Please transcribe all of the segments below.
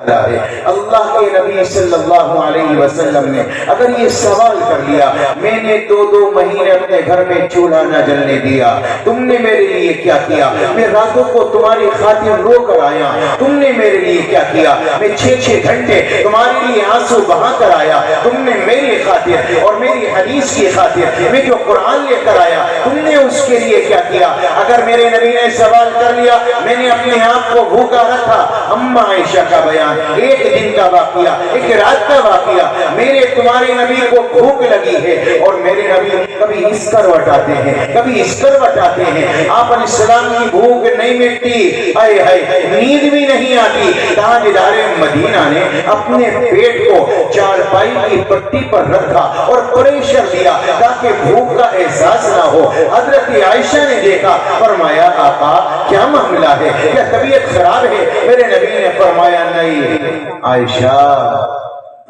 اللہ کے نبی صلی اللہ علیہ وسلم نے اگر یہ سوال کر لیا، میں نے 2 مہینے اپنے گھر میں چولہا نہ جلنے دیا، تم نے میرے لیے کیا کیا؟ میں راتوں کو تمہاری خاطر رو کر آیا، تم نے میرے لیے کیا کیا؟ میں 6 گھنٹے تمہارے لیے آنسو بہا کر آیا، تم نے میری خاطر اور میری حدیث کی خاطر میں جو قرآن لے کر آیا تم نے اس کے لیے کیا کیا؟ اگر میرے نبی نے سوال کر لیا، میں نے اپنے آپ کو بھوکا رکھا۔ اما عائشہ کا بیان، ایک دن کا واقعہ، ایک رات کا واقعہ، میرے تمہارے نبی کو بھوک لگی ہے اور میرے نبی کبھی اس کروٹ آتے ہیں کبھی اس کروٹ آتے ہیں، آپ علیہ السلام کی بھوک نہیں مٹتی، ہائے ہائے نیند بھی نہیں آتی۔ تاجدار مدینہ نے اپنے پیٹ کو چارپائی کی پٹی پر رکھا اور پریشر دیا تاکہ بھوک کا احساس نہ ہو۔ حضرت عائشہ نے دیکھا، فرمایا آقا کیا معاملہ ہے، کیا طبیعت خراب ہے؟ میرے نبی نے فرمایا نہیں عائشہ،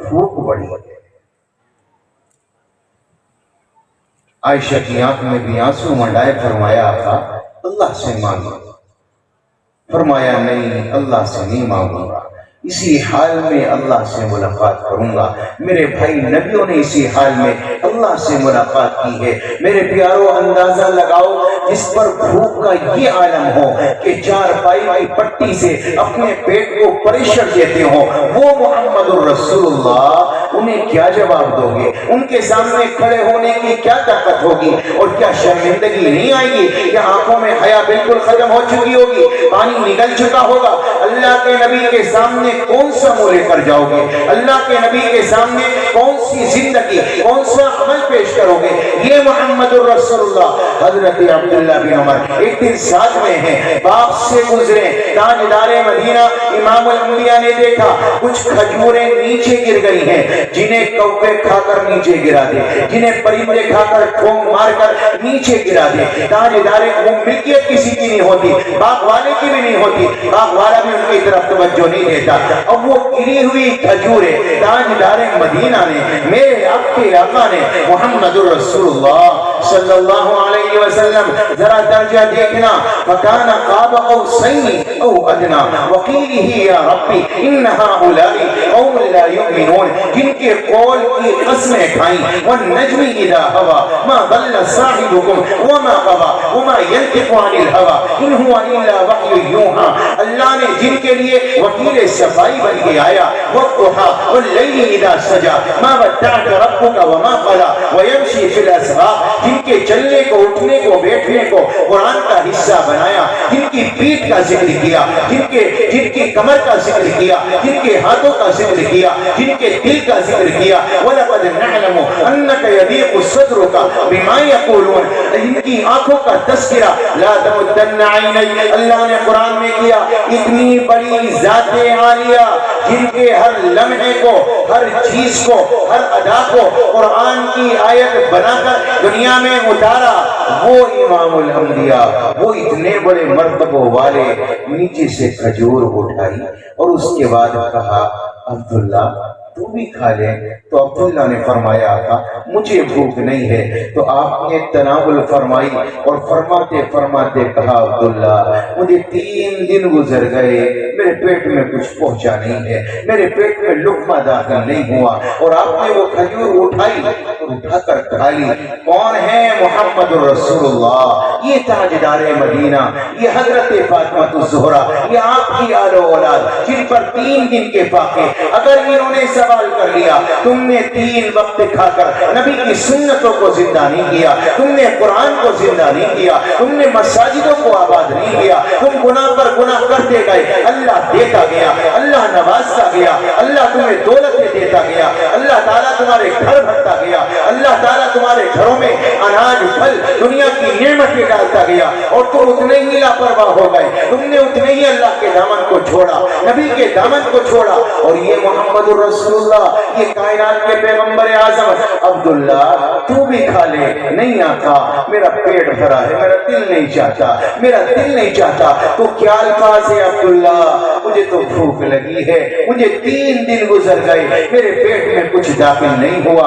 بھوک بڑی ہے۔ عائشہ کی آنکھ میں بھی آنسو منڈائے، فرمایا آقا اللہ سے مانگو۔ فرمایا نہیں اللہ سے نہیں مانگوں گا، اسی حال میں اللہ سے ملاقات کروں گا۔ میرے بھائی نبیوں نے اسی حال میں اللہ سے ملاقات کی ہے۔ میرے پیارو اندازہ لگاؤ، جس پر بھوک کا یہ عالم ہو کہ چارپائی کی پٹی سے اپنے پیٹ کو پریشر دیتے ہو، وہ محمد الرسول اللہ، انہیں کیا جواب دو گے؟ ان کے سامنے کھڑے ہونے کی کیا طاقت ہوگی؟ اور کیا شرمندگی نہیں آئے گی؟ کیا آنکھوں میں حیا بالکل ختم ہو چکی ہوگی؟ پانی نکل چکا ہوگا؟ اللہ کے نبی کے سامنے کون سا منہ لے کر جاؤ گے؟ اللہ کے نبی کے سامنے کون سی زندگی، کون سا عمل پیش کرو گے؟ یہ محمد الرسول اللہ۔ حضرت عبداللہ بن عمر ایک دن ساتھ میں ہیں، باپ سے گزرے، تاجدار مدینہ امام الانبیاء نے دیکھا کچھ کھجوریں نیچے گر گئی ہیں، جنہیں کوے کھا کر نیچے گرا دے، جنہیں پرندے کھا کر ٹھونگ مار کر نیچے گرا دے۔ تاجدار وہ ملکیت کسی کی نہیں ہوتی، باغ والے کی بھی نہیں ہوتی، باغ والا بھی ان کی طرف توجہ نہیں دیتا۔ اب وہ گری ہوئی کھجوریں تاجدار مدینہ نے، میرے آپ کے آقا نے محمد الرسول اللہ صلی اللہ علیہ وسلم، ذرا درجہ دیکھنا، فکان قاب قوسین او ادنا وقیلہ یا ربی ان ہؤلاء قوم لا یؤمنون، جن کے قول کی قسمیں کھائیں، والنجم اذا ہوا ما ضل صاحبکم وما غوا وما ينطق عن الهوى ان هو الا وحی یوحی۔ اللہ نے جن کے لیے وکیل صفائی بن کے آیا، والضحى واللیل اذا سجى ما ودعك ربك وما قلى ويمشي في الاسواق، جن کے چلنے کو اٹھنے کو بیٹھنے کو قرآن کا حصہ بنایا، جن کی پیٹھ کا ذکر کیا، جن کی کمر کا ذکر کیا، جن کے ہاتھوں کا ذکر کیا، جن کے دل کا ذکر کیا۔ وَلَقَدْ نَعْلَمُ أَنَّكَ يَضِيقُ صَدْرُكَ بِمَا يَقُولُونَ، جن کی آنکھوں کا تذکرہ لا تمدن عینی، اللہ نے قرآن میں کیا۔ اتنی بڑی ذات عالیہ جن کے ہر لمحے کو، ہر چیز کو، ہر ادا کو قرآن کی آیت بنا کر دنیا میں اتارا، وہ امام الانبیاء، وہ اتنے بڑے مرتبہ والے، نیچے سے کھجور اٹھائی اور اس کے بعد کہا عبداللہ تو بھی کھا لے۔ تو عبداللہ نے فرمایا آقا مجھے بھوک نہیں ہے۔ تو آپ نے تناول فرمائی اور فرماتے فرماتے کہا عبداللہ مجھے 3 دن گزر گئے، میرے پیٹ میں کچھ پہنچا نہیں ہے، میرے پیٹ میں لقمہ داخل نہیں ہوا، اور آپ نے وہ کھجور اٹھائی اور اٹھا کر کھا لی۔ کون ہے؟ محمد الرسول اللہ، یہ تاجدار مدینہ، یہ حضرت فاطمہ الزہرا، یہ آپ کی آل و اولاد، جن پر 3 دن کے فاقے۔ اگر انہوں نے سوال کر لیا تم نے 3 وقت کھا کر نبی کی سنتوں کو زندہ نہیں کیا، تم نے قرآن کو زندہ نہیں کیا، تم نے مساجدوں کو آباد نہیں کیا، تم گناہ پر گناہ کرتے گئے، اللہ دیتا گیا، اللہ نوازتا گیا، اللہ تمہیں دولتیں دیتا گیا، اللہ تعالیٰ تمہارے گھر بھرتا گیا، اللہ تعالیٰ تمہارے گھروں میں اناج پھل دنیا کی نعمتیں ڈالتا گیا، اور تم اتنے ہی لاپرواہ ہو گئے، تم نے اتنے ہی اللہ کے دامن کو چھوڑا، نبی کے دامن کو چھوڑا۔ اور یہ محمد الرسول اللہ، یہ کائنات کے پیغمبر اعظم، عبداللہ تو بھی کھا لے۔ نہیں آقا میرا پیٹ بھرا ہے، میرا دل نہیں چاہتا، میرا دل نہیں چاہتا۔ تو کیا الفاظ ہے عبداللہ؟ مجھے تو بھوک لگی ہے، مجھے 3 دن گزر گئے، میرے پیٹ میں کچھ داخل نہیں ہوا۔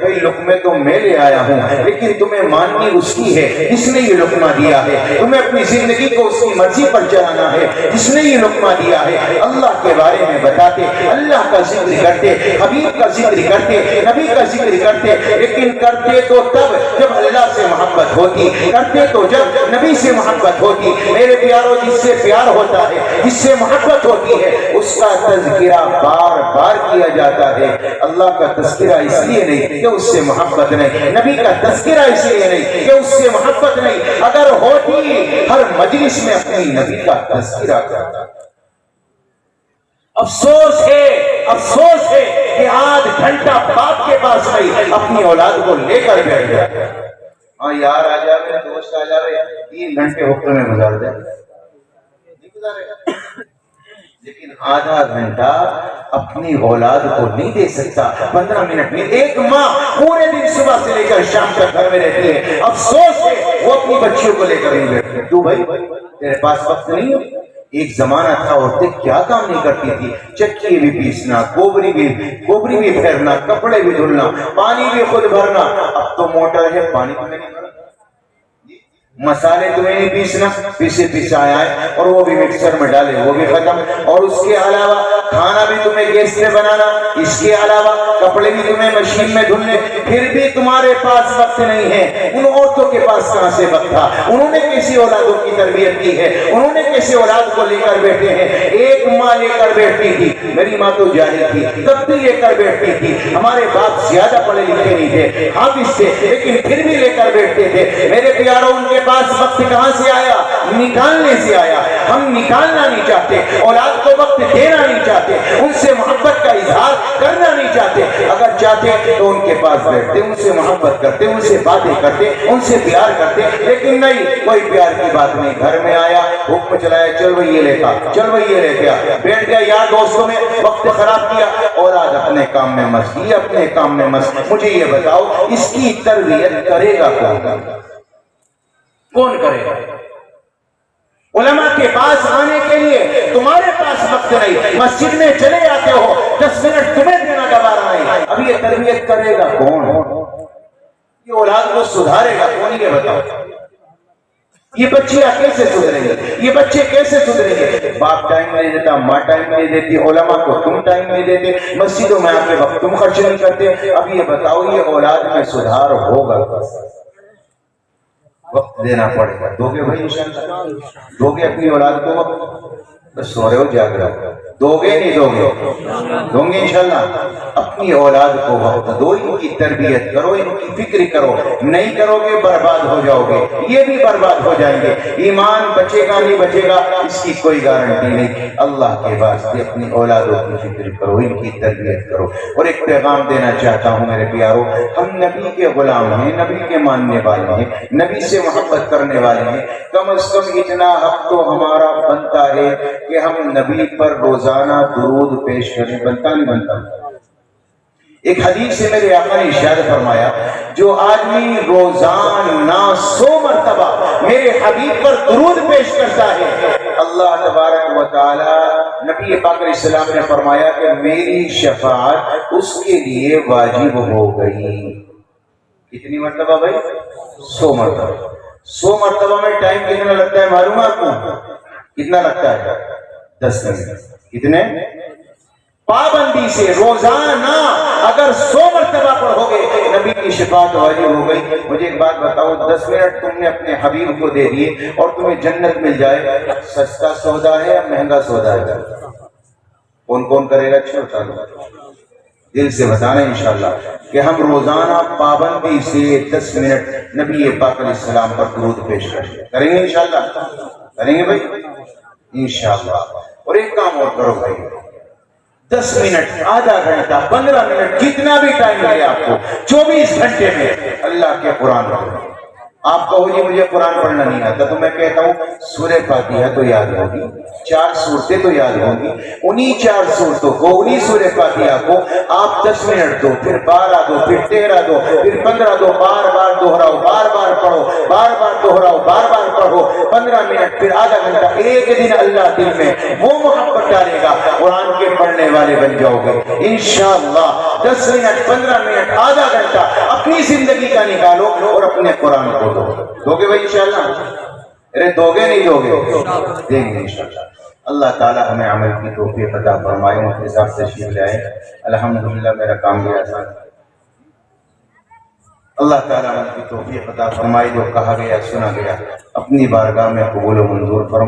بھائی لقمے تو میں لے آیا ہوں لیکن تمہیں ماننی اس کی ہے جس نے یہ لقمہ دیا ہے، تمہیں اپنی زندگی کو اس کی مرضی پر چلانا ہے جس نے یہ لقمہ دیا ہے۔ اللہ کے بارے میں بتاتے، اللہ کا ذکر کرتے، حبیب کا ذکر کرتے، نبی کا ذکر کرتے، لیکن کرتے تو تب جب اللہ سے محبت ہوتی، کرتے تو جب نبی سے محبت ہوتی۔ میرے پیاروں، جس سے پیار ہوتا ہے، جس سے محبت ہوتی ہے، اس کا تذکرہ بار بار کیا جاتا ہے۔ اللہ کا تذکرہ اس لیے نہیں کہ اس سے محبت نہیں، نبی کا تذکرہ اس لیے نہیں کہ اس سے محبت نہیں، اگر ہوتی ہر مجلس میں اپنی نبی کا تذکرہ کرتا۔ افسوس ہے کہ آدھ گھنٹہ باپ کے پاس نہیں، اپنی اولاد کو لے کر بیٹھ جائے۔ ہاں یار آ جا رہے، دوست آ جا رہے، 3 گھنٹے حکم میں گزار دے، لیکن آدھا گھنٹہ اپنی اولاد کو نہیں دے سکتا، 15 منٹ میں۔ ایک ماں پورے دن صبح سے لے کر شام تک گھر میں رہتی ہے، افسوس ہے وہ اپنی بچیوں کو لے کر نہیں بیٹھتی۔ کیوں بھائی؟ تیرے پاس وقت نہیں ہے؟ ایک زمانہ تھا عورتیں کیا کام نہیں کرتی تھی، چکی بھی پیسنا، گوبری بھی پھیرنا، کپڑے بھی دھلنا، پانی بھی خود بھرنا۔ اب تو موٹر ہے، پانی کو نہیں بھرنا، مسالے تمہیں نہیں پیسنا، پیسایا ہے اور وہ بھی مکسر میں ڈالے، وہ بھی ختم۔ اور اس کے علاوہ کھانا بھی تمہیں گیس پہ بنانا، اس کے علاوہ کپڑے بھی تمہیں مشین میں دھلنے، پھر بھی تمہارے پاس وقت نہیں ہے۔ ان عورتوں کے پاس کہاں سے وقت تھا؟ انہوں نے کیسی اولادوں کی تربیت کی ہے، انہوں نے کیسے اولاد کو لے کر بیٹھے ہیں۔ ایک ماں لے کر بیٹھتی تھی، میری ماں تو جاہل تھی، تب بھی لے کر بیٹھتی تھی۔ ہمارے باپ زیادہ پڑھے لکھے نہیں تھے، حافظ تھے، لیکن پھر بھی لے کر بیٹھتے تھے۔ میرے پیاروں، ان کے پاس وقت کہاں سے آیا؟ نکالنے سے آیا۔ ہم نکالنا نہیں چاہتے، اولاد کو وقت دینا نہیں چاہتے، ان سے محبت کا اظہار کرنا نہیں چاہتے۔ اگر چاہتے تو ان کے پاس بیٹھتے، ان سے محبت کرتے، ان سے باتیں کرتے، ان سے پیار کرتے، لیکن نہیں، کوئی پیار کی بات نہیں۔ گھر میں آیا، حکم چلایا، چل بھائی یہ لے کا، چل بھائی یہ لے گیا، بیٹھ گیا یار دوستوں میں، وقت خراب کیا، اور آج اپنے کام میں مست، یہ اپنے کام میں مست۔ مجھے یہ بتاؤ، اس کی تربیت کرے گا کون کرے گا؟ علماء کے پاس آنے کے لیے تمہارے پاس وقت نہیں، مسجد میں چلے جاتے ہو، 10 منٹ تمہیں دینا گوارا نہیں۔ اب یہ تربیت کرے گا کون؟ یہ اولاد کو سدھارے گا کون؟ یہ بتاؤ، یہ بچیاں کیسے سدھریں گے؟ یہ بچے کیسے سدھریں گے؟ باپ ٹائم نہیں دیتا، ماں ٹائم نہیں دیتی، علماء کو تم ٹائم نہیں دیتے، مسجدوں میں آ کے وقت تم خرچ نہیں کرتے۔ اب یہ بتاؤ، یہ اولاد میں سدھار ہوگا؟ وقت دینا پڑے گا۔ دو گے بھائی انشاءاللہ؟ دو گے اپنی اولاد کو وقت؟ بس سو رہے ہو، جاگ رہے ہو؟ دو گے نہیں دو گے؟ دوں گے انشاءاللہ۔ اپنی اولاد کو وقت دو، ان کی تربیت کرو، ان کی فکر کرو، نہیں کرو گے برباد ہو جاؤ گے، یہ بھی برباد ہو جائیں گے۔ ایمان بچے گا نہیں بچے گا اس کی کوئی گارنٹی نہیں۔ اللہ کے واسطے اپنی اولادوں کی فکر کرو، ان کی تربیت کرو۔ اور ایک پیغام دینا چاہتا ہوں میرے پیارو، ہم نبی کے غلام ہیں، نبی کے ماننے والے ہیں، نبی سے محبت کرنے والے ہیں۔ کم از کم اتنا حق تو ہمارا بنتا ہے کہ ہم نبی پر روزانہ درود پیش کریں۔ بنتا نہیں بنتا؟ ایک حدیث سے میرے آقا نے ارشاد فرمایا، جو آدمی روزانہ 100 مرتبہ میرے حبیب پر درود پیش کرتا ہے، اللہ تبارک و تعالی، نبی پاک علیہ السلام نے فرمایا کہ میری شفاعت اس کے لیے واجب ہو گئی۔ کتنی مرتبہ بھائی؟ 100 مرتبہ۔ 100 مرتبہ میں ٹائم کتنا لگتا ہے معلوم ہے آپ کو؟ کتنا لگتا ہے؟ 10 منٹ۔ کتنے؟ پابندی سے روزانہ اگر 100 مرتبہ پڑھو گے نبی کی شفاعت واجب ہو گئی۔ مجھے ایک بات بتاؤ، 10 منٹ تم نے اپنے حبیب کو دے دیے اور تمہیں جنت مل جائے، سستا سودا ہے یا مہنگا سودا ہے؟ کون کون کرے گا؟ اچھا بتا دو، دل سے بتانا انشاءاللہ کہ ہم روزانہ پابندی سے 10 منٹ نبی پاک علیہ السلام پر درود پیش کریں گے انشاءاللہ؟ کریں گے بھائی انشاءاللہ۔ اور ایک کام اور کرو بھائی، 10 منٹ، آدھا گھنٹہ، 15 منٹ، جتنا بھی ٹائم لگے آپ کو، 24 گھنٹے میں اللہ کے قرآن پڑھو۔ آپ کہو جی مجھے قرآن پڑھنا نہیں آتا، تو میں کہتا ہوں سورہ فاتحہ تو یاد ہوگی، 4 سورتیں تو یاد ہوں گی، انہی 4 سورتوں کو، انہی سورہ فاتحہ کو آپ 10 منٹ دو، پھر 12 دو، پھر 13 دو، پھر 15 دو، بار بار دہراؤ، بار بار پڑھو، بار بار دہراؤ، بار بار پڑھو، 15 منٹ، پھر آدھا گھنٹہ۔ ایک دن اللہ دل میں وہ محبت ڈالے گا، قرآن کے پڑھنے والے بن جاؤ گے انشاءاللہ۔ 10 منٹ 15 منٹ آدھا گھنٹہ اپنی زندگی کا نکالو اور اپنے قرآن کو دو گے بھائی انشاءاللہ؟ ارے دو گے نہیں دو گے؟ دیں گے انشاءاللہ۔ اللہ تعالی ہمیں عمل کی توفیق عطا فرمائے، مفتی صاحب تشریف لے آئے۔ الحمدللہ میرا کام بھی آسان۔ اللہ تعالیٰ عمل کی توفیق عطا فرمائے، جو کہا گیا سنا گیا اپنی بارگاہ میں قبول و منظور فرمائے۔